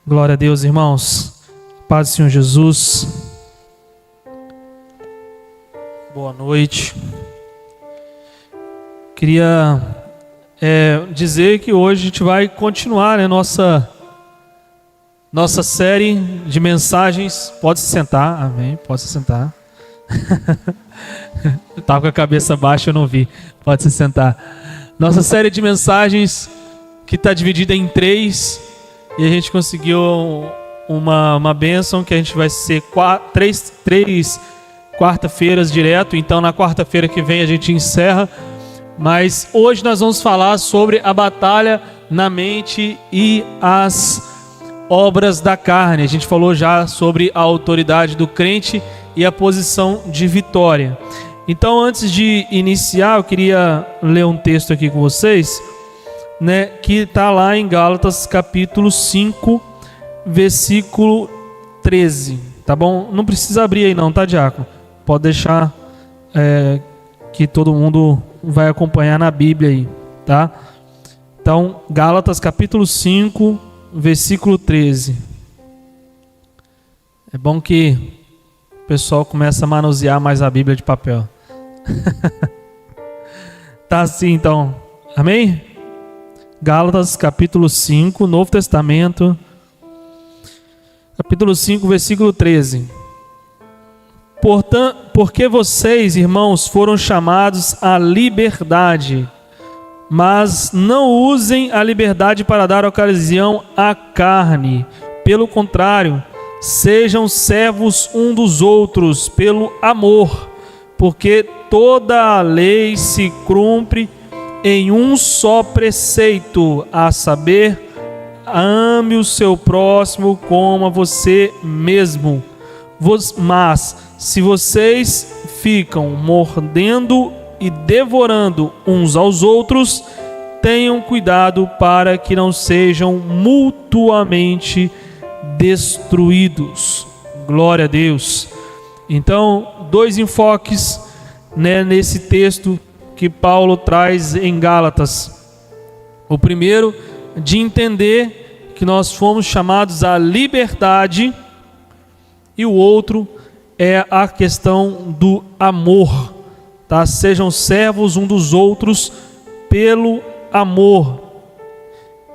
Glória a Deus, irmãos. Paz do Senhor Jesus. Boa noite. Queria dizer que hoje a gente vai continuar, nossa série de mensagens. Pode se sentar, amém, pode se sentar. Eu estava com a cabeça baixa, eu não vi. Pode se sentar. Nossa série de mensagens que está dividida em 3. E a gente conseguiu uma bênção que a gente vai ser três quarta-feiras direto. Então na quarta-feira que vem a gente encerra. Mas hoje nós vamos falar sobre a batalha na mente e as obras da carne. A gente falou já sobre a autoridade do crente e a posição de vitória. Então antes de iniciar, eu queria ler um texto aqui com vocês, que está lá em Gálatas capítulo 5, versículo 13, tá bom? Não precisa abrir aí não, tá, diácono? Pode deixar que todo mundo vai acompanhar na Bíblia aí, tá? Então, Gálatas capítulo 5, versículo 13. É bom que o pessoal começa a manusear mais a Bíblia de papel. Tá assim então, amém? Gálatas capítulo 5, Novo Testamento, capítulo 5, versículo 13. Portanto, porque vocês, irmãos, foram chamados à liberdade, mas não usem a liberdade para dar ocasião à carne. Pelo contrário, sejam servos um dos outros pelo amor, porque toda a lei se cumpre em um só preceito, a saber, ame o seu próximo como a você mesmo. Mas se vocês ficam mordendo e devorando uns aos outros, tenham cuidado para que não sejam mutuamente destruídos. Glória a Deus. Então, 2 enfoques nesse texto que Paulo traz em Gálatas. O primeiro, de entender que nós fomos chamados à liberdade, e o outro é a questão do amor, tá? Sejam servos um dos outros pelo amor.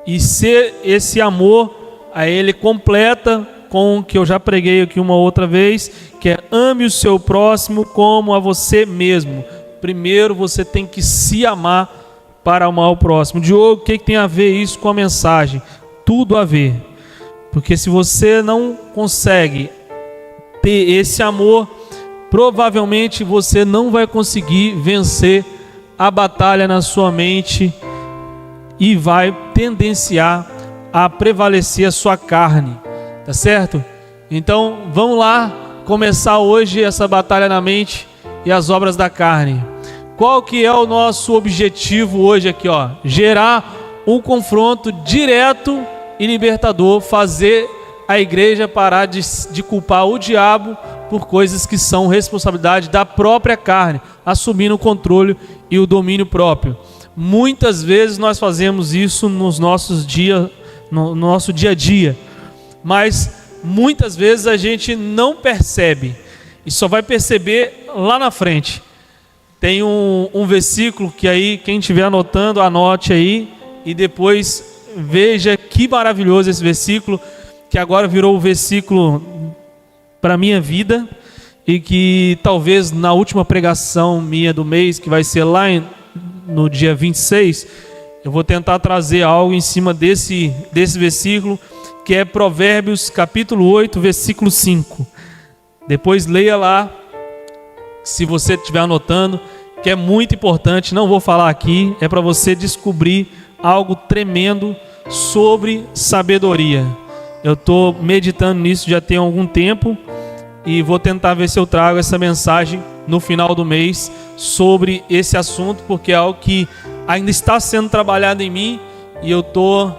E se esse amor, aí ele completa com o que eu já preguei aqui uma outra vez, que é ame o seu próximo como a você mesmo. Primeiro você tem que se amar para amar o próximo. Diogo, o que tem a ver isso com a mensagem? Tudo a ver. Porque se você não consegue ter esse amor, provavelmente você não vai conseguir vencer a batalha na sua mente e vai tendenciar a prevalecer a sua carne. Tá certo? Então vamos lá começar hoje essa batalha na mente e as obras da carne. Qual que é o nosso objetivo hoje aqui, ó? Gerar um confronto direto e libertador, fazer a igreja parar de culpar o diabo por coisas que são responsabilidade da própria carne, assumindo o controle e o domínio próprio. Muitas vezes nós fazemos isso no nosso dia a dia, mas muitas vezes a gente não percebe e só vai perceber lá na frente. Tem um versículo que aí, quem estiver anotando, anote aí e depois veja que maravilhoso esse versículo, que agora virou o versículo para a minha vida e que talvez na última pregação minha do mês, que vai ser lá no dia 26, eu vou tentar trazer algo em cima desse versículo, que é Provérbios capítulo 8, versículo 5. Depois leia lá, se você estiver anotando, que é muito importante, não vou falar aqui, é para você descobrir algo tremendo sobre sabedoria. Eu estou meditando nisso já tem algum tempo e vou tentar ver se eu trago essa mensagem no final do mês sobre esse assunto, porque é algo que ainda está sendo trabalhado em mim e eu estou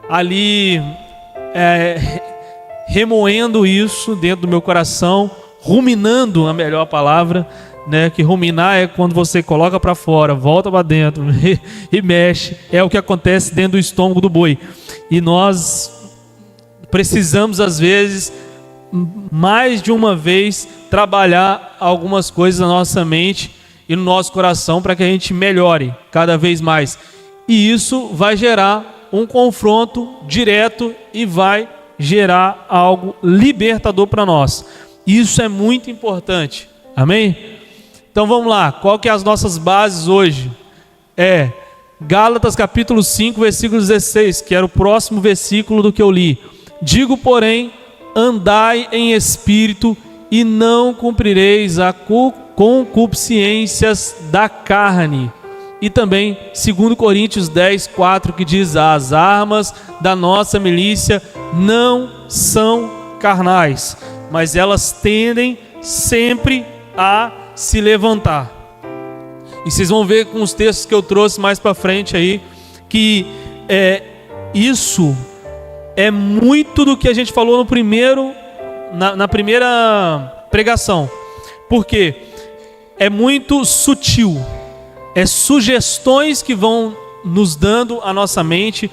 ali remoendo isso dentro do meu coração, ruminando a melhor palavra, que ruminar é quando você coloca para fora, volta para dentro e mexe, é o que acontece dentro do estômago do boi. E nós precisamos às vezes, mais de uma vez, trabalhar algumas coisas na nossa mente e no nosso coração para que a gente melhore cada vez mais. E isso vai gerar um confronto direto e vai gerar algo libertador para nós. Isso é muito importante. Amém? Então vamos lá. Qual que é as nossas bases hoje? Gálatas capítulo 5, versículo 16, que era o próximo versículo do que eu li. Digo, porém, andai em espírito e não cumprireis a concupiscências da carne. E também 2 Coríntios 10, 4, que diz: as armas da nossa milícia não são carnais, mas elas tendem sempre a se levantar. E vocês vão ver com os textos que eu trouxe mais para frente aí, que isso é muito do que a gente falou na primeira pregação. Porque é muito sutil. Sugestões que vão nos dando a nossa mente,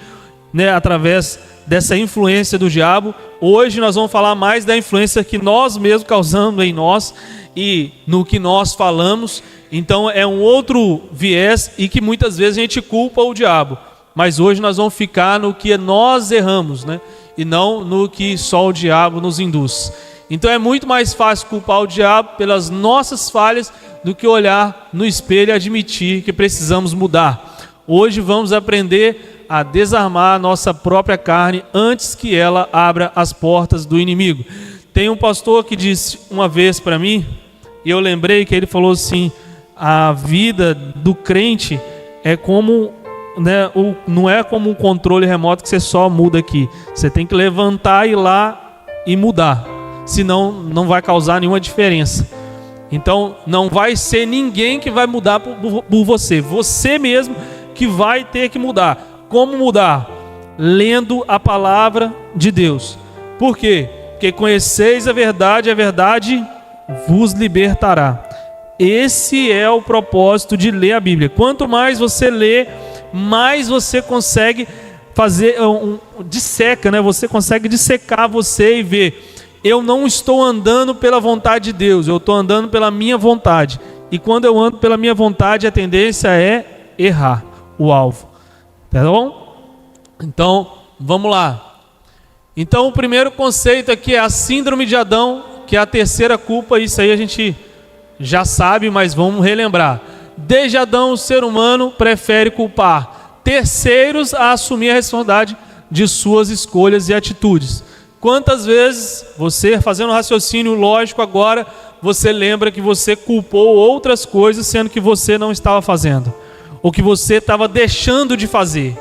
né, através dessa influência do diabo. Hoje nós vamos falar mais da influência que nós mesmos causamos em nós e no que nós falamos. Então é um outro viés e que muitas vezes a gente culpa o diabo. Mas hoje nós vamos ficar no que nós erramos, né? E não no que só o diabo nos induz. Então é muito mais fácil culpar o diabo pelas nossas falhas do que olhar no espelho e admitir que precisamos mudar. Hoje vamos aprender a desarmar a nossa própria carne antes que ela abra as portas do inimigo. Tem um pastor que disse uma vez para mim, e eu lembrei que ele falou assim: a vida do crente é como, né, não é como um controle remoto que você só muda aqui. Você tem que levantar, ir lá e mudar, senão não vai causar nenhuma diferença. Então não vai ser ninguém que vai mudar por você. Você mesmo que vai ter que mudar. Como mudar? Lendo a palavra de Deus. Por quê? Porque conheceis a verdade vos libertará. Esse é o propósito de ler a Bíblia. Quanto mais você lê, mais você consegue fazer disseca, né? Você consegue dissecar você e ver: eu não estou andando pela vontade de Deus, eu estou andando pela minha vontade. E quando eu ando pela minha vontade, a tendência é errar o alvo. Tá bom? Então, vamos lá. Então, o primeiro conceito aqui é a síndrome de Adão, que é a terceira culpa. Isso aí a gente já sabe, mas vamos relembrar. Desde Adão, o ser humano prefere culpar terceiros a assumir a responsabilidade de suas escolhas e atitudes. Quantas vezes você, fazendo um raciocínio lógico agora, você lembra que você culpou outras coisas, sendo que você não estava fazendo, ou que você estava deixando de fazer?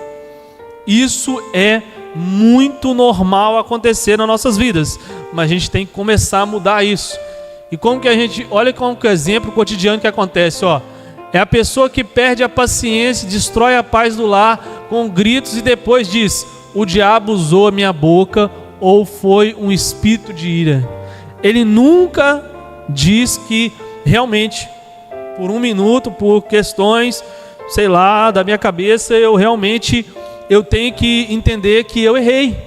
Isso é muito normal acontecer nas nossas vidas, mas a gente tem que começar a mudar isso. E como que a gente, olha como que é o exemplo cotidiano que acontece, ó. É a pessoa que perde a paciência, destrói a paz do lar com gritos e depois diz: o diabo usou a minha boca, ou foi um espírito de ira. Ele nunca diz que realmente, por um minuto, por questões, sei lá, da minha cabeça, eu tenho que entender que eu errei.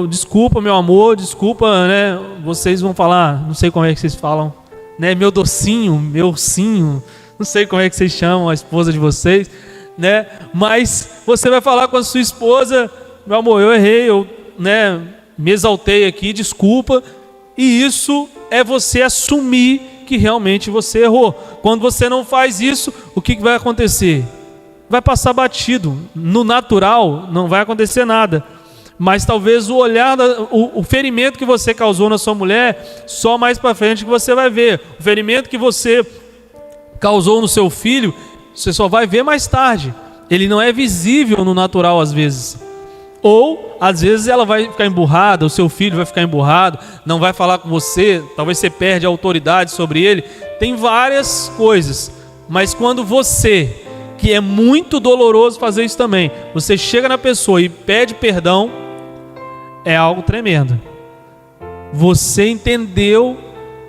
Desculpa, meu amor, desculpa, né? Vocês vão falar, não sei como é que vocês falam, né? Meu docinho, meu ursinho, não sei como é que vocês chamam a esposa de vocês, né? Mas você vai falar com a sua esposa: meu amor, eu errei, me exaltei aqui, desculpa. E isso é você assumir que realmente você errou. Quando você não faz isso, o que vai acontecer? Vai passar batido. No natural não vai acontecer nada, mas talvez o olhar, o ferimento que você causou na sua mulher, só mais para frente que você vai ver. O ferimento que você causou no seu filho, você só vai ver mais tarde. Ele não é visível no natural às vezes. Ou, às vezes, ela vai ficar emburrada, o seu filho vai ficar emburrado, não vai falar com você, talvez você perde a autoridade sobre ele. Tem várias coisas. Mas quando você, que é muito doloroso fazer isso também, você chega na pessoa e pede perdão, é algo tremendo. Você entendeu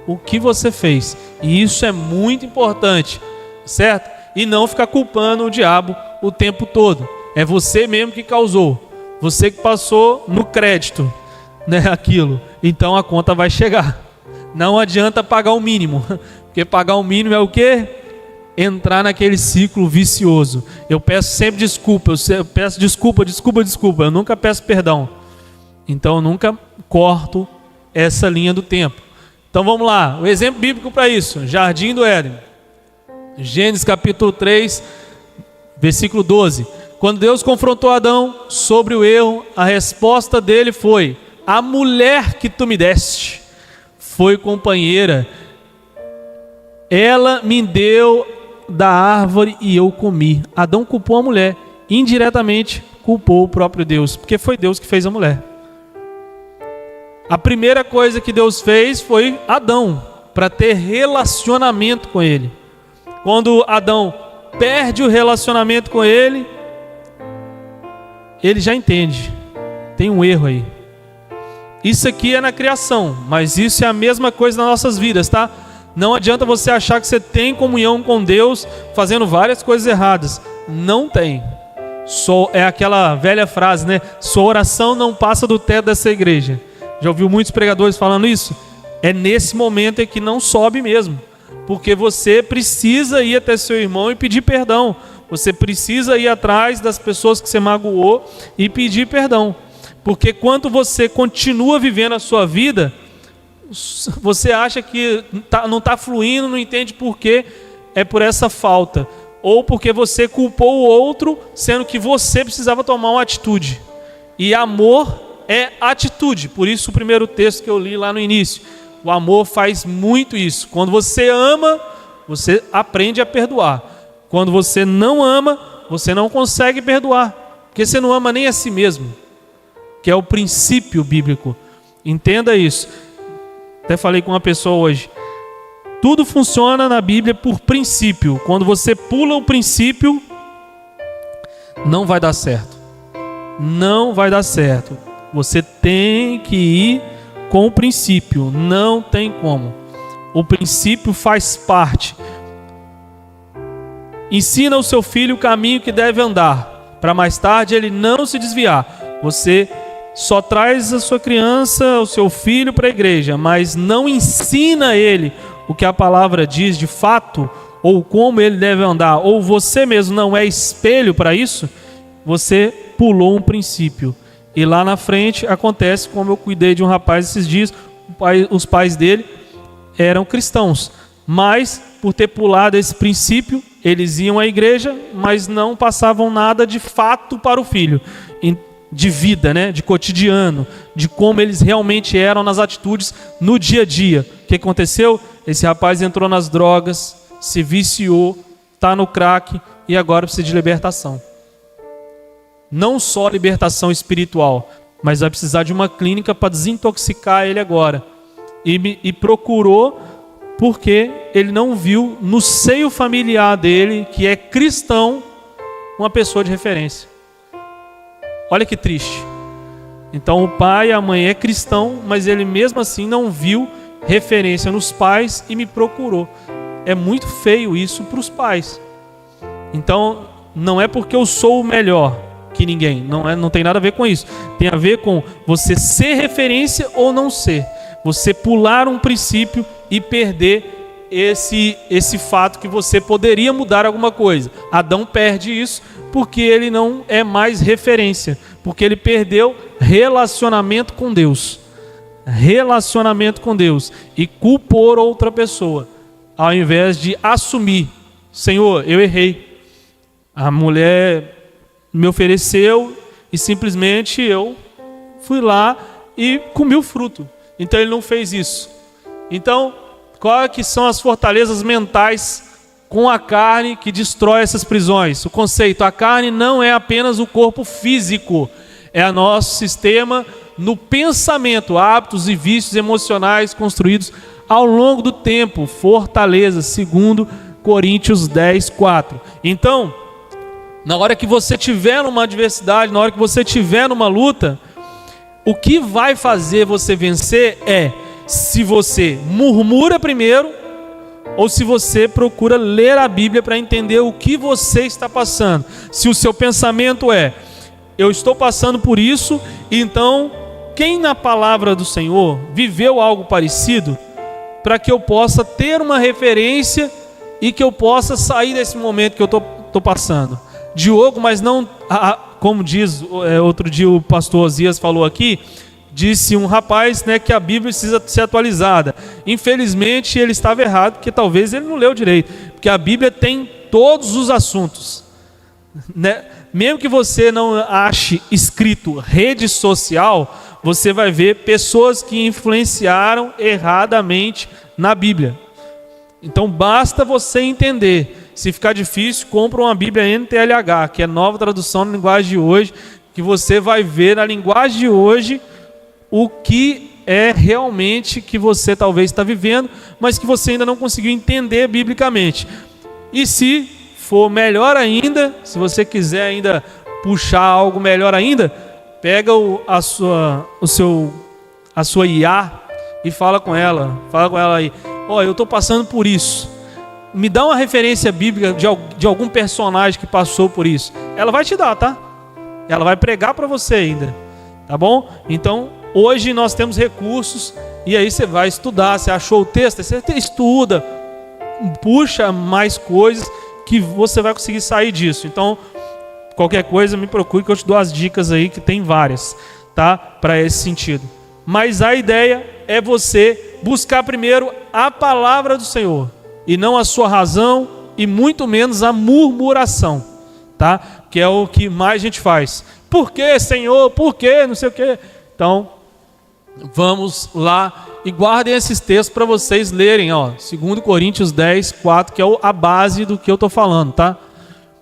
o que você fez. E isso é muito importante, certo? E não ficar culpando o diabo o tempo todo. É você mesmo que causou. Você que passou no crédito, né, aquilo, então a conta vai chegar. Não adianta pagar o mínimo, porque pagar o mínimo é o quê? Entrar naquele ciclo vicioso. Eu peço sempre desculpa, eu peço desculpa, eu nunca peço perdão. Então eu nunca corto essa linha do tempo. Então vamos lá, o exemplo bíblico para isso, Jardim do Éden. Gênesis capítulo 3, versículo 12. Quando Deus confrontou Adão sobre o erro, a resposta dele foi: a mulher que tu me deste foi companheira, ela me deu da árvore e eu comi. Adão culpou a mulher, indiretamente culpou o próprio Deus, porque foi Deus que fez a mulher. A primeira coisa que Deus fez foi Adão, para ter relacionamento com ele. Quando Adão perde o relacionamento com ele, ele já entende, tem um erro aí. Isso aqui é na criação, mas isso é a mesma coisa nas nossas vidas, tá? Não adianta você achar que você tem comunhão com Deus fazendo várias coisas erradas. Não tem. É aquela velha frase, né? Sua oração não passa do teto dessa igreja. Já ouviu muitos pregadores falando isso? É nesse momento em que não sobe mesmo. Porque você precisa ir até seu irmão e pedir perdão. Você precisa ir atrás das pessoas que você magoou e pedir perdão. Porque quando você continua vivendo a sua vida, você acha que não está fluindo, não entende por quê, é por essa falta. Ou porque você culpou o outro, sendo que você precisava tomar uma atitude. E amor é atitude. Por isso o primeiro texto que eu li lá no início. O amor faz muito isso. Quando você ama, você aprende a perdoar. Quando você não ama, você não consegue perdoar. Porque você não ama nem a si mesmo. Que é o princípio bíblico. Entenda isso. Até falei com uma pessoa hoje. Tudo funciona na Bíblia por princípio. Quando você pula o princípio, não vai dar certo. Não vai dar certo. Você tem que ir com o princípio. Não tem como. O princípio faz parte. Ensina o seu filho o caminho que deve andar, para mais tarde ele não se desviar. Você só traz a sua criança, o seu filho para a igreja, mas não ensina ele o que a palavra diz de fato, ou como ele deve andar, ou você mesmo não é espelho para isso, você pulou um princípio. E lá na frente acontece como eu cuidei de um rapaz esses dias, os pais dele eram cristãos, mas por ter pulado esse princípio, eles iam à igreja, mas não passavam nada de fato para o filho, de vida, né? De cotidiano, de como eles realmente eram nas atitudes no dia a dia. O que aconteceu? Esse rapaz entrou nas drogas, se viciou, está no crack e agora precisa de libertação. Não só libertação espiritual, mas vai precisar de uma clínica para desintoxicar ele agora. E procurou porque ele não viu no seio familiar dele, que é cristão, uma pessoa de referência. Olha que triste. Então o pai e a mãe é cristão, mas ele mesmo assim não viu referência nos pais e me procurou. É muito feio isso para os pais. Então não é porque eu sou o melhor que ninguém, não tem nada a ver com isso. Tem a ver com você ser referência ou não ser. Você pular um princípio e perder esse fato que você poderia mudar alguma coisa. Adão perde isso porque ele não é mais referência, porque ele perdeu relacionamento com Deus. Relacionamento com Deus. E culpou outra pessoa, ao invés de assumir: Senhor, eu errei. A mulher me ofereceu e simplesmente eu fui lá e comi o fruto. Então ele não fez isso. Então, quais que são as fortalezas mentais com a carne que destrói essas prisões? O conceito: a carne não é apenas o corpo físico, é o nosso sistema no pensamento, hábitos e vícios emocionais construídos ao longo do tempo. Fortaleza, segundo Coríntios 10, 4. Então, na hora que você tiver numa adversidade, na hora que você tiver numa luta, o que vai fazer você vencer é se você murmura primeiro ou se você procura ler a Bíblia para entender o que você está passando. Se o seu pensamento é: eu estou passando por isso, então quem na palavra do Senhor viveu algo parecido, para que eu possa ter uma referência e que eu possa sair desse momento que eu estou passando. Diogo, mas não, como diz outro dia o pastor Osias falou aqui, disse um rapaz, né, que a Bíblia precisa ser atualizada. Infelizmente ele estava errado, porque talvez ele não leu direito, porque a Bíblia tem todos os assuntos, né? Mesmo que você não ache escrito rede social, você vai ver pessoas que influenciaram erradamente na Bíblia. Então basta você entender. Se ficar difícil, compra uma Bíblia NTLH, que é nova tradução na linguagem de hoje, que você vai ver na linguagem de hoje o que é realmente que você talvez está vivendo, mas que você ainda não conseguiu entender biblicamente. E se for melhor ainda, se você quiser ainda puxar algo melhor ainda, pega a sua IA e fala com ela aí, eu estou passando por isso, me dá uma referência bíblica de algum personagem que passou por isso. Ela vai te dar, tá? Ela vai pregar para você ainda, tá bom? Então hoje nós temos recursos, e aí você vai estudar, você achou o texto, você estuda, puxa mais coisas, que você vai conseguir sair disso. Então, qualquer coisa, me procure que eu te dou as dicas aí, que tem várias, tá? Para esse sentido. Mas a ideia é você buscar primeiro a palavra do Senhor, e não a sua razão, e muito menos a murmuração, tá? Que é o que mais a gente faz. Por que, Senhor? Por que? Não sei o quê. Então, vamos lá e guardem esses textos para vocês lerem, 2 Coríntios 10, 4, que é a base do que eu estou falando, tá?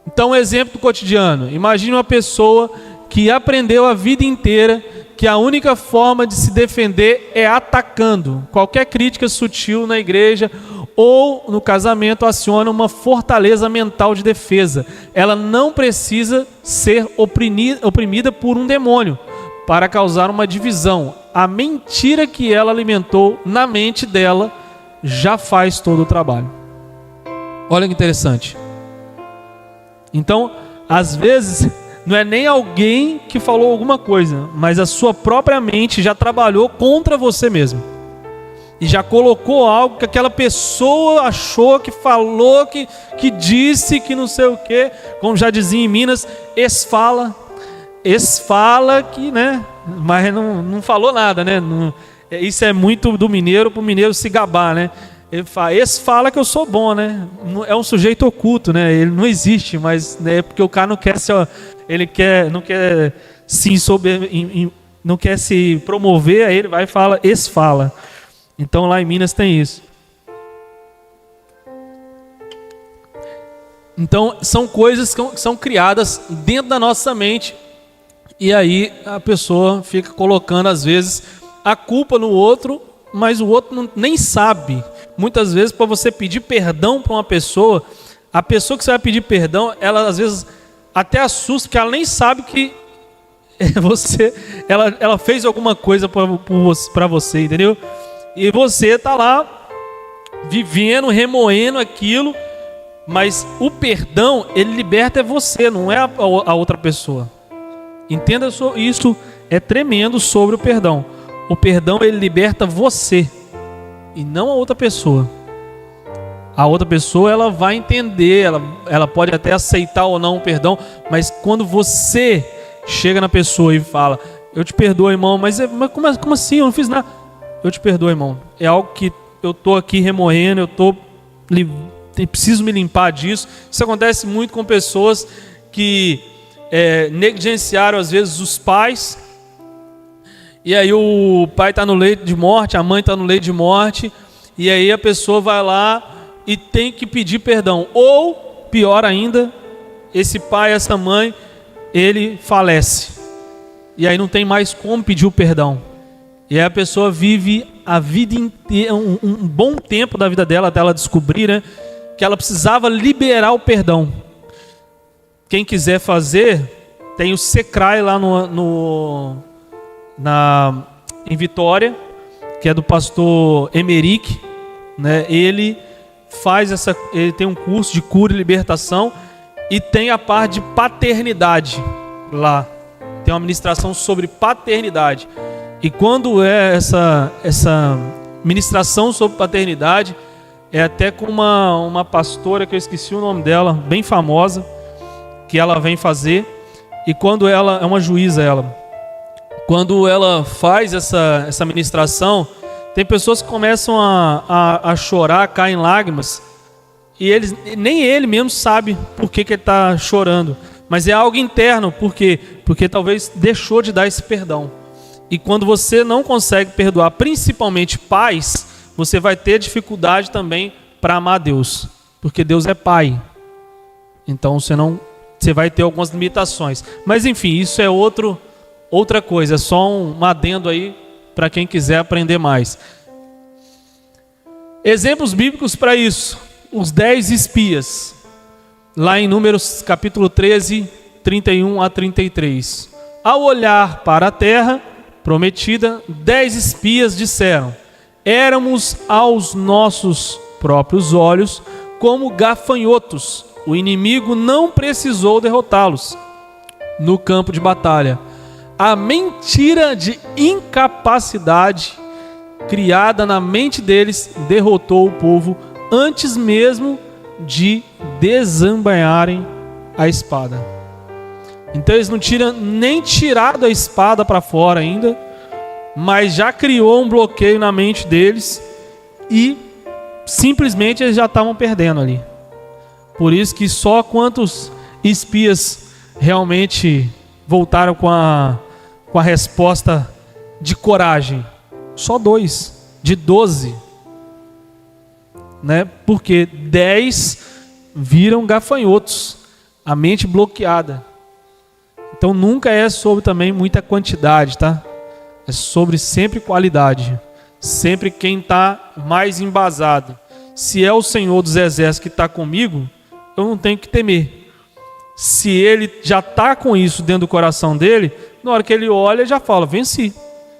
Então, um exemplo do cotidiano. Imagine uma pessoa que aprendeu a vida inteira que a única forma de se defender é atacando. Qualquer crítica sutil na igreja ou no casamento aciona uma fortaleza mental de defesa. Ela não precisa ser oprimida por um demônio para causar uma divisão. A mentira que ela alimentou na mente dela já faz todo o trabalho. Olha que interessante. Então, às vezes, não é nem alguém que falou alguma coisa, mas a sua própria mente já trabalhou contra você mesmo. E já colocou algo que aquela pessoa achou, que falou, que disse, que não sei o quê. Como já dizia em Minas, esfala que, né? Mas não falou nada, né? Isso é muito do mineiro, para o mineiro se gabar, né? Ele fala, esse fala que eu sou bom, né? É um sujeito oculto, né? Ele não existe, mas é porque o cara não quer não quer se promover, aí ele vai e fala, esse fala. Então lá em Minas tem isso. Então são coisas que são criadas dentro da nossa mente, e aí a pessoa fica colocando às vezes a culpa no outro, mas o outro nem sabe. Muitas vezes, para você pedir perdão para uma pessoa, a pessoa que você vai pedir perdão, ela às vezes até assusta, porque ela nem sabe que ela fez alguma coisa para você, entendeu? E você está lá vivendo, remoendo aquilo, mas o perdão, ele liberta você, não é a outra pessoa. Entenda isso, é tremendo sobre o perdão. O perdão, ele liberta você e não a outra pessoa. A outra pessoa, ela vai entender, ela pode até aceitar ou não o perdão, mas quando você chega na pessoa e fala, eu te perdoo, irmão, mas como assim? Eu não fiz nada. Eu te perdoo, irmão. É algo que eu estou aqui remoendo, eu preciso me limpar disso. Isso acontece muito com pessoas que negligenciaram às vezes os pais, e aí o pai está no leito de morte, a mãe está no leito de morte, e aí a pessoa vai lá e tem que pedir perdão. Ou, pior ainda, esse pai, essa mãe, ele falece, e aí não tem mais como pedir o perdão. E aí a pessoa vive a vida inteira, um bom tempo da vida dela, até ela descobrir, né, que ela precisava liberar o perdão. Quem quiser fazer, tem o Secrai lá em Vitória, que é do pastor Emerick, né? Ele tem um curso de cura e libertação, e tem a parte de paternidade lá. tem uma ministração sobre paternidade. E quando é essa ministração sobre paternidade, é até com uma pastora, que eu esqueci o nome dela, bem famosa, que ela vem fazer. E quando ela, é uma juíza ela, quando ela faz essa ministração, tem pessoas que começam a chorar, caem em lágrimas, e nem ele mesmo sabe por que ele está chorando, mas é algo interno. Por quê? Porque talvez deixou de dar esse perdão. E quando você não consegue perdoar, principalmente pais, você vai ter dificuldade também para amar Deus, porque Deus é pai. Então você vai ter algumas limitações. Mas enfim, isso é outra coisa, é só um adendo aí para quem quiser aprender mais. Exemplos bíblicos para isso: os 10 espias, lá em Números capítulo 13, 31 a 33. Ao olhar para a terra prometida, 10 espias disseram: éramos aos nossos próprios olhos como gafanhotos, o inimigo não precisou derrotá-los no campo de batalha. A mentira de incapacidade criada na mente deles derrotou o povo antes mesmo de desembainharem a espada. Então eles não tinham nem tirado a espada para fora ainda, mas já criou um bloqueio na mente deles e simplesmente eles já estavam perdendo ali. Por isso que só quantos espias realmente voltaram com a resposta de coragem? Só 2 de 12, né? Porque 10 viram gafanhotos, a mente bloqueada. Então nunca é sobre também muita quantidade, tá? É sobre sempre qualidade, sempre quem está mais embasado. Se é o Senhor dos Exércitos que está comigo, eu não tenho que temer. Se ele já está com isso dentro do coração dele, na hora que ele olha, ele já fala: venci.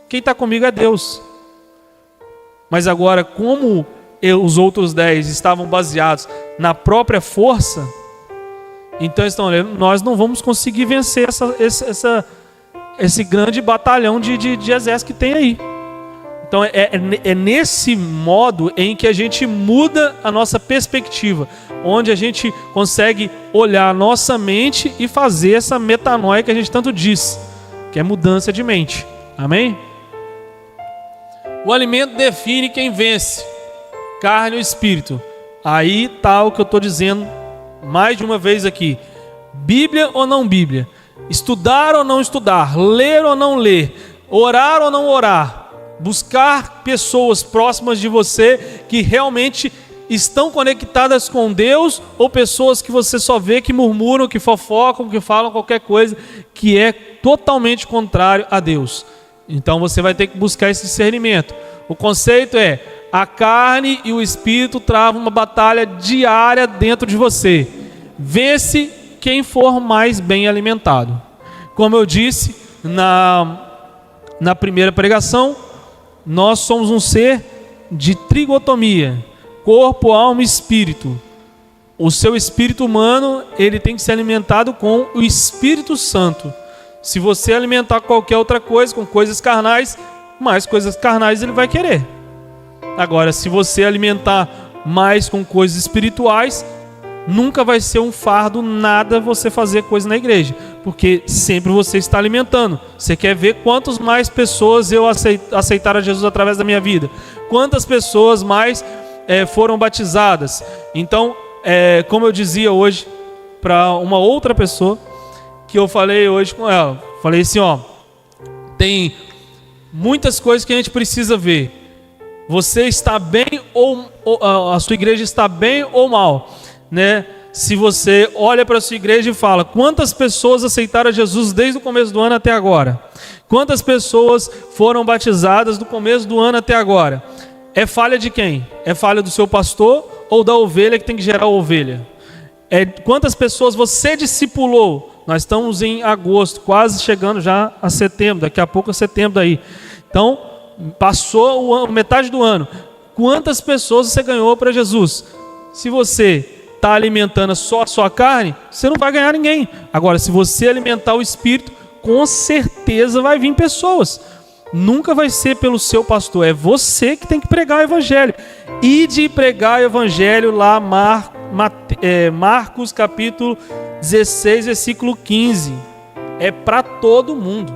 Quem está comigo é Deus. Mas agora, como os outros 10 estavam baseados na própria força, então eles estão olhando: nós não vamos conseguir vencer esse grande batalhão de exército que tem aí. Então é nesse modo em que a gente muda a nossa perspectiva, onde a gente consegue olhar a nossa mente e fazer essa metanoia que a gente tanto diz, que é mudança de mente. Amém? O alimento define quem vence, carne ou espírito. Aí está o que eu estou dizendo mais de uma vez aqui: Bíblia ou não Bíblia, estudar ou não estudar, ler ou não ler, orar ou não orar, buscar pessoas próximas de você que realmente estão conectadas com Deus, ou pessoas que você só vê que murmuram, que fofocam, que falam qualquer coisa que é totalmente contrário a Deus. Então você vai ter que buscar esse discernimento. O conceito é: a carne e o espírito travam uma batalha diária dentro de você. Vence quem for mais bem alimentado. Como eu disse na primeira pregação, nós somos um ser de trigotomia: corpo, alma e espírito. O seu espírito humano, ele tem que ser alimentado com o Espírito Santo. Se você alimentar qualquer outra coisa com coisas carnais, mais coisas carnais ele vai querer. Agora, se você alimentar mais com coisas espirituais, nunca vai ser um fardo nada você fazer coisa na igreja, porque sempre você está alimentando. Você quer ver quantas mais pessoas eu aceitaram a Jesus através da minha vida? Quantas pessoas mais foram batizadas? Então, como eu dizia hoje para uma outra pessoa, que eu falei hoje com ela, falei assim: tem muitas coisas que a gente precisa ver. Você está bem ou a sua igreja está bem ou mal, né? Se você olha para a sua igreja e fala: quantas pessoas aceitaram Jesus desde o começo do ano até agora? Quantas pessoas foram batizadas do começo do ano até agora? É falha de quem? É falha do seu pastor ou da ovelha que tem que gerar a ovelha? Quantas pessoas você discipulou? Nós estamos em agosto, quase chegando já a setembro, daqui a pouco é setembro aí. Então, passou metade do ano. Quantas pessoas você ganhou para Jesus? Se você está alimentando só a sua carne, você não vai ganhar ninguém. Agora, se você alimentar o Espírito, com certeza vai vir pessoas. Nunca vai ser pelo seu pastor, é você que tem que pregar o evangelho. E de pregar o evangelho lá, Marcos capítulo 16, versículo 15. É para todo mundo.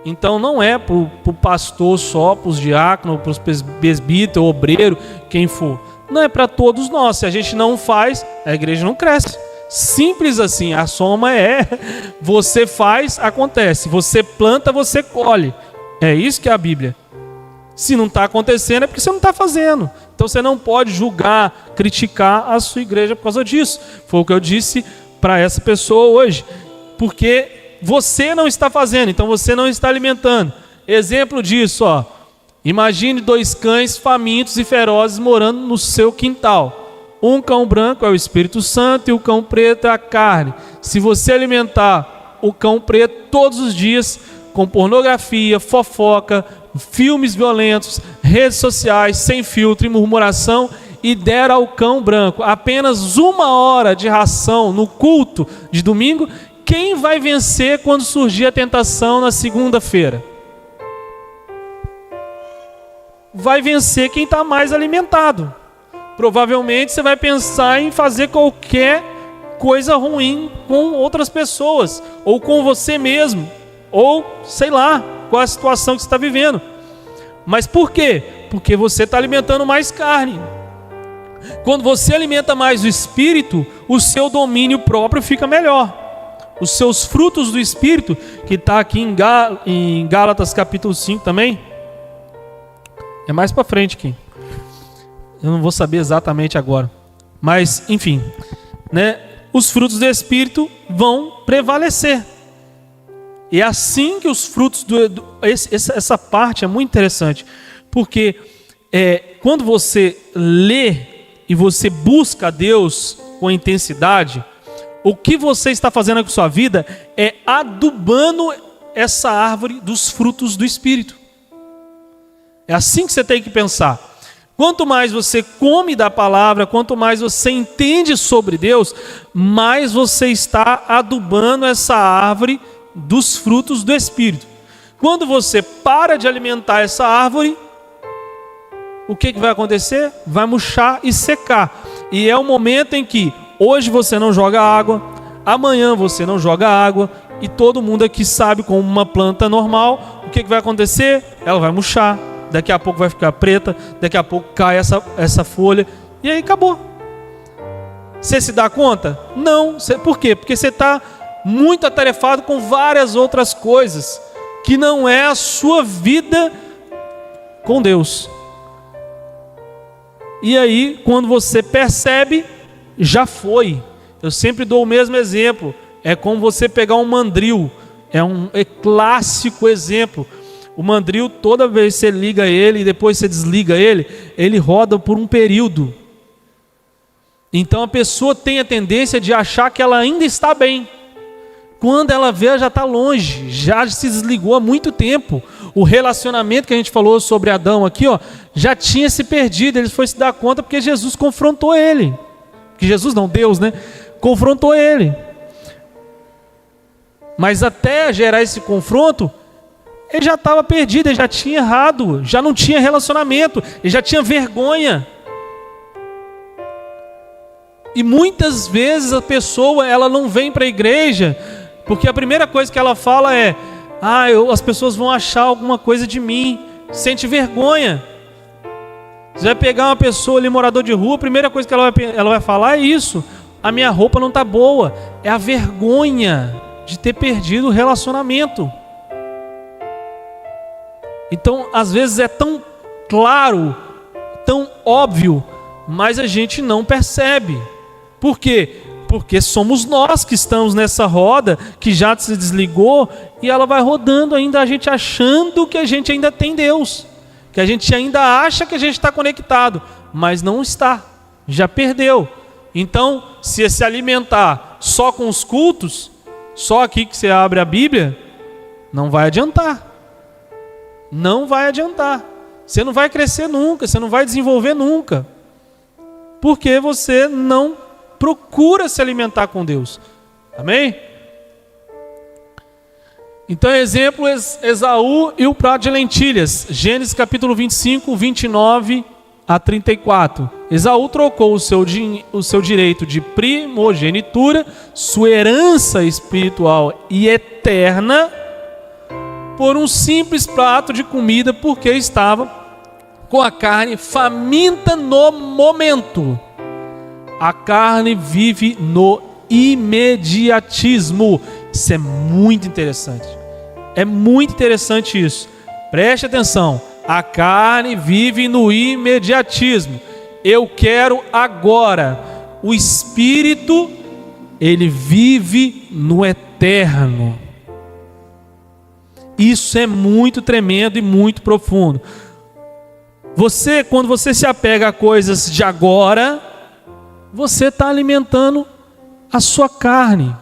Então não é para o pastor só, para os diáconos, para os presbíteros, obreiro, quem for. Não, é para todos nós. Se a gente não faz, a igreja não cresce. Simples assim. A soma é: você faz, acontece. Você planta, você colhe. É isso que é a Bíblia. Se não está acontecendo, é porque você não está fazendo. Então você não pode julgar, criticar a sua igreja por causa disso. Foi o que eu disse para essa pessoa hoje. Porque você não está fazendo, então você não está alimentando. Exemplo disso, ó. Imagine 2 cães famintos e ferozes morando no seu quintal. Um cão branco é o Espírito Santo e o cão preto é a carne. Se você alimentar o cão preto todos os dias com pornografia, fofoca, filmes violentos, redes sociais, sem filtro e murmuração, e der ao cão branco apenas 1 hora de ração no culto de domingo, quem vai vencer quando surgir a tentação na segunda-feira? Vai vencer quem está mais alimentado. Provavelmente você vai pensar em fazer qualquer coisa ruim com outras pessoas, ou com você mesmo, ou sei lá, qual a situação que você está vivendo. Mas por quê? Porque você está alimentando mais carne. Quando você alimenta mais o Espírito, o seu domínio próprio fica melhor. Os seus frutos do Espírito, que está aqui em Gálatas capítulo 5 também, é mais para frente aqui. Eu não vou saber exatamente agora. Mas, enfim, né? Os frutos do Espírito vão prevalecer. E é assim que os frutos essa parte é muito interessante. Porque quando você lê e você busca a Deus com intensidade, o que você está fazendo com a sua vida é adubando essa árvore dos frutos do Espírito. É assim que você tem que pensar. Quanto mais você come da palavra, quanto mais você entende sobre Deus, mais você está adubando essa árvore dos frutos do Espírito. Quando você para de alimentar essa árvore, o que vai acontecer? Vai murchar e secar. E é o momento em que hoje você não joga água, amanhã você não joga água, e todo mundo aqui sabe, como uma planta normal, o que vai acontecer? Ela vai murchar, daqui a pouco vai ficar preta, daqui a pouco cai essa folha, e aí acabou. Você se dá conta? Não. Por quê? Porque você está muito atarefado com várias outras coisas, que não é a sua vida com Deus. E aí, quando você percebe, já foi. Eu sempre dou o mesmo exemplo. É como você pegar um mandril. É clássico exemplo. O mandril, toda vez que você liga ele e depois você desliga ele, ele roda por um período. Então a pessoa tem a tendência de achar que ela ainda está bem. Quando ela vê, já está longe, já se desligou há muito tempo. O relacionamento que a gente falou sobre Adão aqui, ó, já tinha se perdido. Ele foi se dar conta porque Jesus confrontou ele. Que Jesus não, Deus, né? Confrontou ele. Mas até gerar esse confronto, ele já estava perdido, ele já tinha errado, já não tinha relacionamento, ele já tinha vergonha. E muitas vezes a pessoa, ela não vem para a igreja, porque a primeira coisa que ela fala é: as pessoas vão achar alguma coisa de mim, sente vergonha. Você vai pegar uma pessoa ali, morador de rua, a primeira coisa que ela vai falar é isso: a minha roupa não está boa. É a vergonha de ter perdido o relacionamento. Então, às vezes é tão claro, tão óbvio, mas a gente não percebe. Por quê? Porque somos nós que estamos nessa roda, que já se desligou, e ela vai rodando ainda, a gente achando que a gente ainda tem Deus, que a gente ainda acha que a gente está conectado, mas não está, já perdeu. Então, se alimentar só com os cultos, só aqui que você abre a Bíblia, não vai adiantar. Não vai adiantar. Você não vai crescer nunca, você não vai desenvolver nunca. Porque você não procura se alimentar com Deus. Amém? Então, exemplo, Esaú e o prato de lentilhas. Gênesis capítulo 25, 29 a 34. Esaú trocou o seu direito de primogenitura, sua herança espiritual e eterna, por um simples prato de comida, porque estava com a carne faminta no momento. A carne vive no imediatismo. Isso é muito interessante. É muito interessante isso. Preste atenção. A carne vive no imediatismo. Eu quero agora. O espírito, ele vive no eterno. Isso é muito tremendo e muito profundo. Quando você se apega a coisas de agora, você está alimentando a sua carne.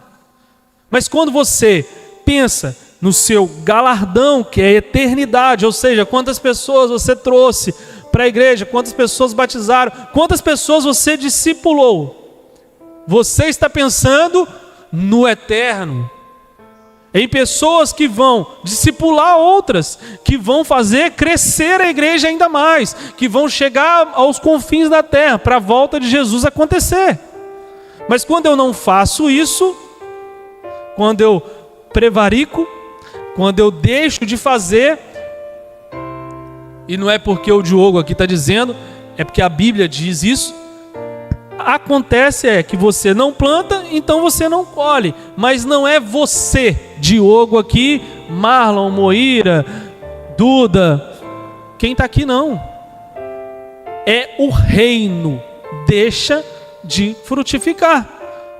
Mas quando você pensa no seu galardão, que é a eternidade, ou seja, quantas pessoas você trouxe para a igreja, quantas pessoas batizaram, quantas pessoas você discipulou, você está pensando no eterno, em pessoas que vão discipular outras, que vão fazer crescer a igreja ainda mais, que vão chegar aos confins da terra, para a volta de Jesus acontecer. Mas quando eu não faço isso, quando eu prevarico, quando eu deixo de fazer, e não é porque o Diogo aqui está dizendo, é porque a Bíblia diz isso, acontece que você não planta, então você não colhe. Mas não é você, Diogo aqui, Marlon, Moira, Duda, quem está aqui não. É o reino, deixa de frutificar,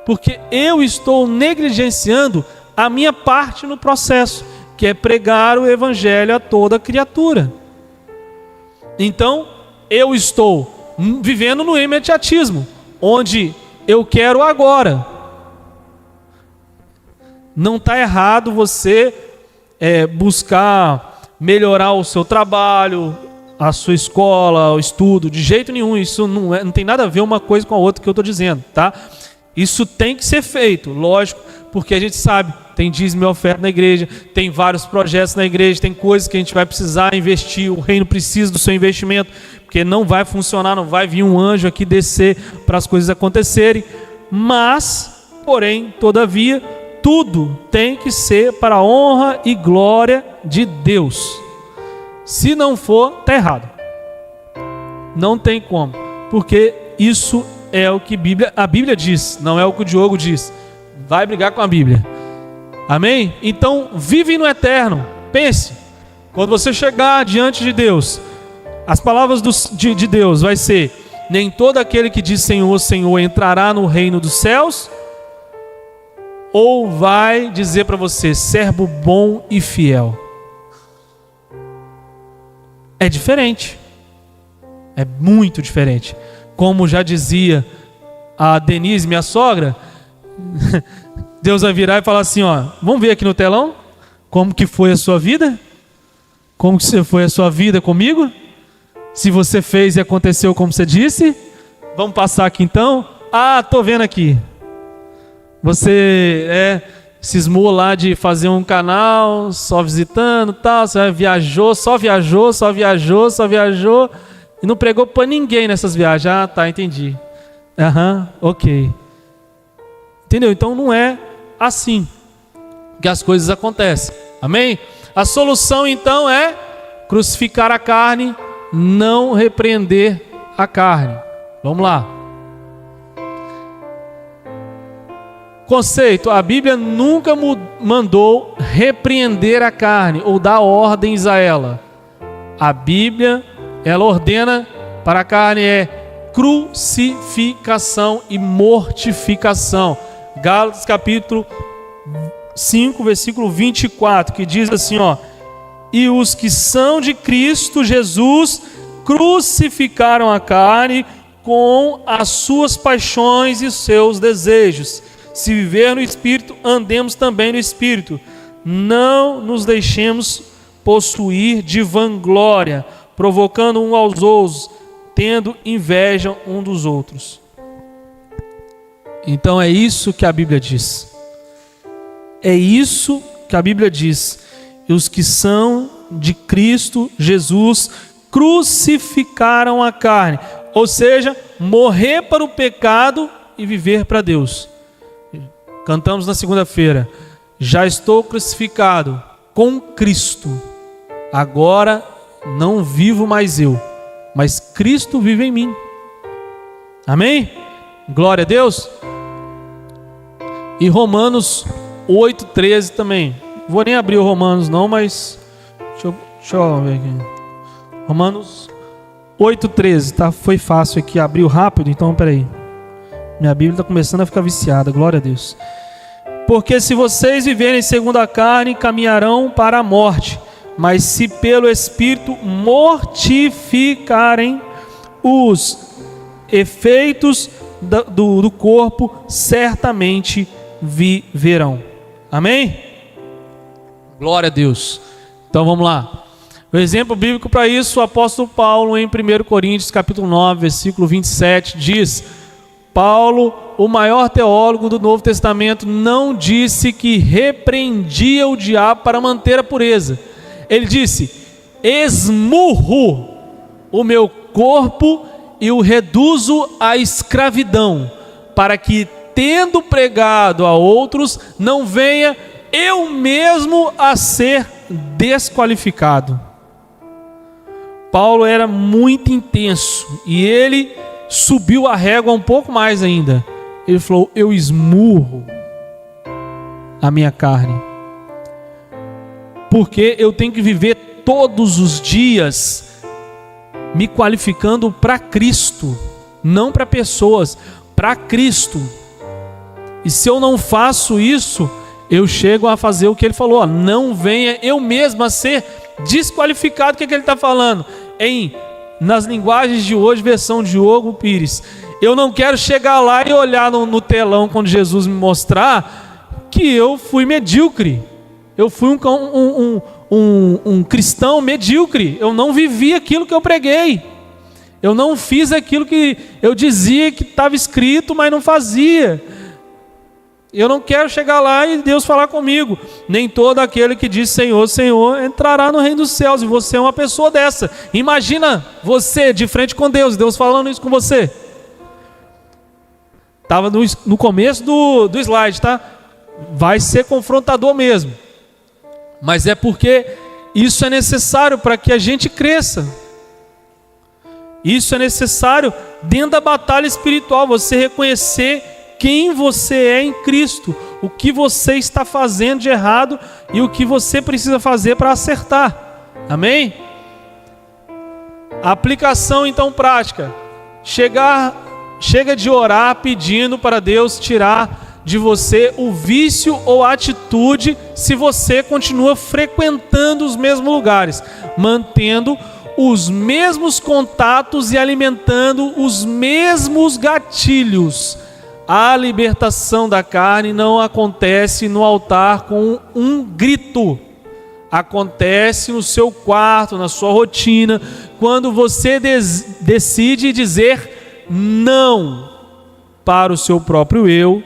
porque eu estou negligenciando a minha parte no processo, que é pregar o evangelho a toda criatura. Então, eu estou vivendo no imediatismo, onde eu quero agora. Não está errado você buscar melhorar o seu trabalho, a sua escola, o estudo, de jeito nenhum. Isso não tem nada a ver uma coisa com a outra que eu estou dizendo, tá? Isso tem que ser feito, lógico, porque a gente sabe, tem dízimo e oferta na igreja, tem vários projetos na igreja, tem coisas que a gente vai precisar investir, o reino precisa do seu investimento, porque não vai funcionar, não vai vir um anjo aqui descer para as coisas acontecerem, mas, porém, todavia, tudo tem que ser para a honra e glória de Deus. Se não for, está errado. Não tem como, porque isso é o que a Bíblia diz, não é o que o Diogo diz. Vai brigar com a Bíblia. Amém? Então, vive no eterno. Pense, quando você chegar diante de Deus, as palavras de Deus vai ser: nem todo aquele que diz Senhor, Senhor entrará no reino dos céus, ou vai dizer para você, servo bom e fiel. É diferente. É muito diferente. Como já dizia a Denise, minha sogra, Deus vai virar e falar assim, ó, vamos ver aqui no telão como que foi a sua vida? Como que foi a sua vida comigo? Se você fez e aconteceu como você disse, vamos passar aqui então. Ah, tô vendo aqui. Você cismou lá de fazer um canal, só visitando, tal, você viajou, e não pregou para ninguém nessas viagens. Ah, tá, entendi. Ok. Entendeu? Então não é assim que as coisas acontecem. Amém? A solução então é crucificar a carne, não repreender a carne. Vamos lá. Conceito: a Bíblia nunca mandou repreender a carne ou dar ordens a ela. A Bíblia, ela ordena para a carne crucificação e mortificação. Gálatas capítulo 5, versículo 24, que diz assim, ó: e os que são de Cristo Jesus crucificaram a carne com as suas paixões e seus desejos. Se viver no Espírito, andemos também no Espírito. Não nos deixemos possuir de vanglória, provocando uns aos outros, tendo inveja um dos outros. Então é isso que a Bíblia diz. É isso que a Bíblia diz: e os que são de Cristo Jesus crucificaram a carne. Ou seja, morrer para o pecado e viver para Deus. Cantamos na segunda-feira: já estou crucificado com Cristo. Agora não vivo mais eu, mas Cristo vive em mim. Amém? Glória a Deus. E Romanos 8,13 também. Vou nem abrir o Romanos não, mas deixa eu ver aqui. Romanos 8,13, tá? Foi fácil aqui, abriu rápido, então peraí. Minha Bíblia está começando a ficar viciada, glória a Deus. Porque se vocês viverem segundo a carne, caminharão para a morte. Mas se pelo Espírito mortificarem os efeitos do corpo, certamente viverão. Amém? Glória a Deus. Então vamos lá. O exemplo bíblico para isso, o apóstolo Paulo em 1 Coríntios capítulo 9, versículo 27, diz: Paulo, o maior teólogo do Novo Testamento, não disse que repreendia o diabo para manter a pureza. Ele disse: esmurro o meu corpo e o reduzo à escravidão, para que, tendo pregado a outros, não venha eu mesmo a ser desqualificado. Paulo era muito intenso e ele subiu a régua um pouco mais ainda. Ele falou: eu esmurro a minha carne, porque eu tenho que viver todos os dias me qualificando para Cristo, não para pessoas, para Cristo. E se eu não faço isso, eu chego a fazer o que ele falou: não venha eu mesmo a ser desqualificado. O que ele está falando? Nas linguagens de hoje, versão Diogo Pires, eu não quero chegar lá e olhar no telão quando Jesus me mostrar que eu fui medíocre, eu fui um cristão medíocre, eu não vivi aquilo que eu preguei, eu não fiz aquilo que eu dizia que estava escrito, mas não fazia. Eu não quero chegar lá e Deus falar comigo: nem todo aquele que diz Senhor, Senhor entrará no reino dos céus. E você é uma pessoa dessa. Imagina você de frente com Deus, Deus falando isso com você. Estava no começo do slide, tá? Vai ser confrontador mesmo, mas é porque isso é necessário para que a gente cresça. Isso é necessário dentro da batalha espiritual, você reconhecer quem você é em Cristo, o que você está fazendo de errado e o que você precisa fazer para acertar. Amém? A aplicação então prática: chega de orar pedindo para Deus tirar de você o vício ou a atitude, se você continua frequentando os mesmos lugares, mantendo os mesmos contatos e alimentando os mesmos gatilhos. A libertação da carne não acontece no altar com um grito. Acontece no seu quarto, na sua rotina, quando você decide dizer não para o seu próprio eu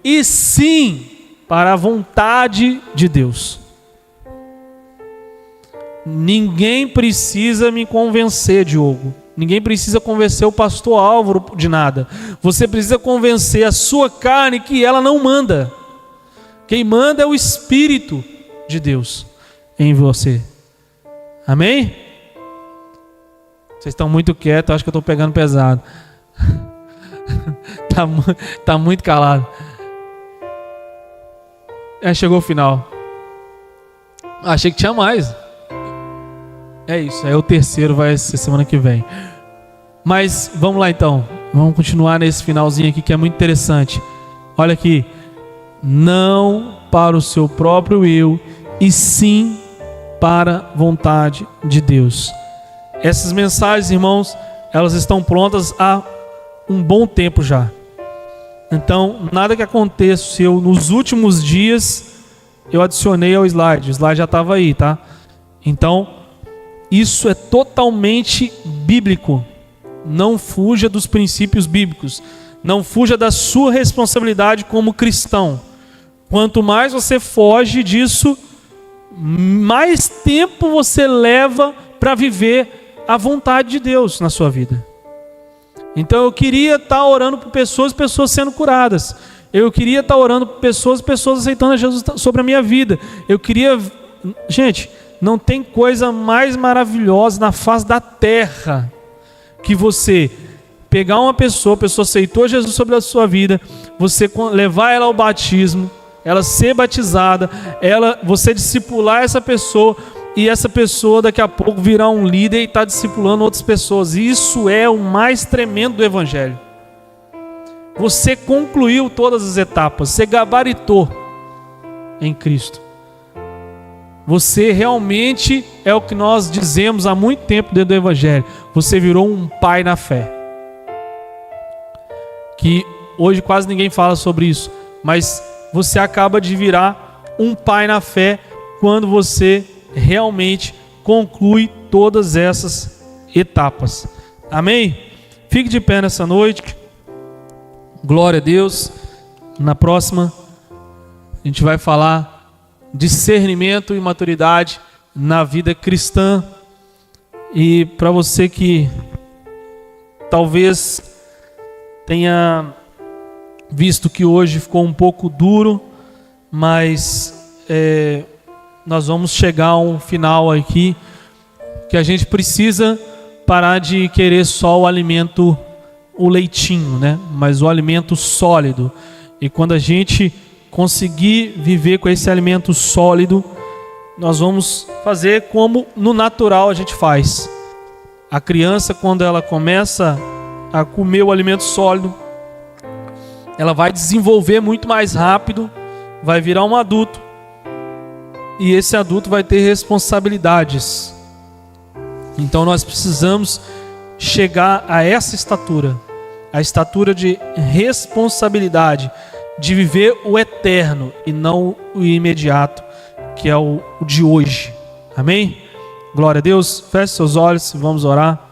e sim para a vontade de Deus. Ninguém precisa me convencer, Diogo. Ninguém precisa convencer o pastor Álvaro de nada. Você precisa convencer a sua carne que ela não manda. Quem manda é o Espírito de Deus em você. Amém? Vocês estão muito quietos, acho que eu estou pegando pesado. Tá muito calado. Chegou o final. Achei que tinha mais. É isso, o terceiro vai ser semana que vem. Mas vamos lá então. Vamos continuar nesse finalzinho aqui que é muito interessante. Olha aqui. Não para o seu próprio eu, e sim para a vontade de Deus. Essas mensagens, irmãos, elas estão prontas há um bom tempo já. Então, nada que aconteça, nos últimos dias eu adicionei ao slide. O slide já estava aí, tá? Então, isso é totalmente bíblico. Não fuja dos princípios bíblicos. Não fuja da sua responsabilidade como cristão. Quanto mais você foge disso, mais tempo você leva para viver a vontade de Deus na sua vida. Então eu queria estar orando por pessoas sendo curadas. Eu queria estar orando por pessoas aceitando a Jesus sobre a minha vida. Eu queria... Gente, não tem coisa mais maravilhosa na face da terra que você pegar uma pessoa, a pessoa aceitou Jesus sobre a sua vida, você levar ela ao batismo, ela ser batizada, você discipular essa pessoa, e essa pessoa daqui a pouco virar um líder e estar discipulando outras pessoas. Isso é o mais tremendo do Evangelho. Você concluiu todas as etapas, você gabaritou em Cristo. Você realmente é o que nós dizemos há muito tempo dentro do Evangelho. Você virou um pai na fé. Que hoje quase ninguém fala sobre isso, mas você acaba de virar um pai na fé quando você realmente conclui todas essas etapas. Amém? Fique de pé nessa noite. Glória a Deus. Na próxima a gente vai falar discernimento e maturidade na vida cristã. E para você que talvez tenha visto que hoje ficou um pouco duro, mas nós vamos chegar a um final aqui, que a gente precisa parar de querer só o alimento, o leitinho, né? Mas o alimento sólido. E quando a gente conseguir viver com esse alimento sólido, nós vamos fazer como no natural a gente faz. A criança, quando ela começa a comer o alimento sólido, ela vai desenvolver muito mais rápido, vai virar um adulto, e esse adulto vai ter responsabilidades. Então nós precisamos chegar a essa estatura, a estatura de responsabilidade, de viver o eterno e não o imediato, que é o de hoje. Amém? Glória a Deus. Feche seus olhos e vamos orar.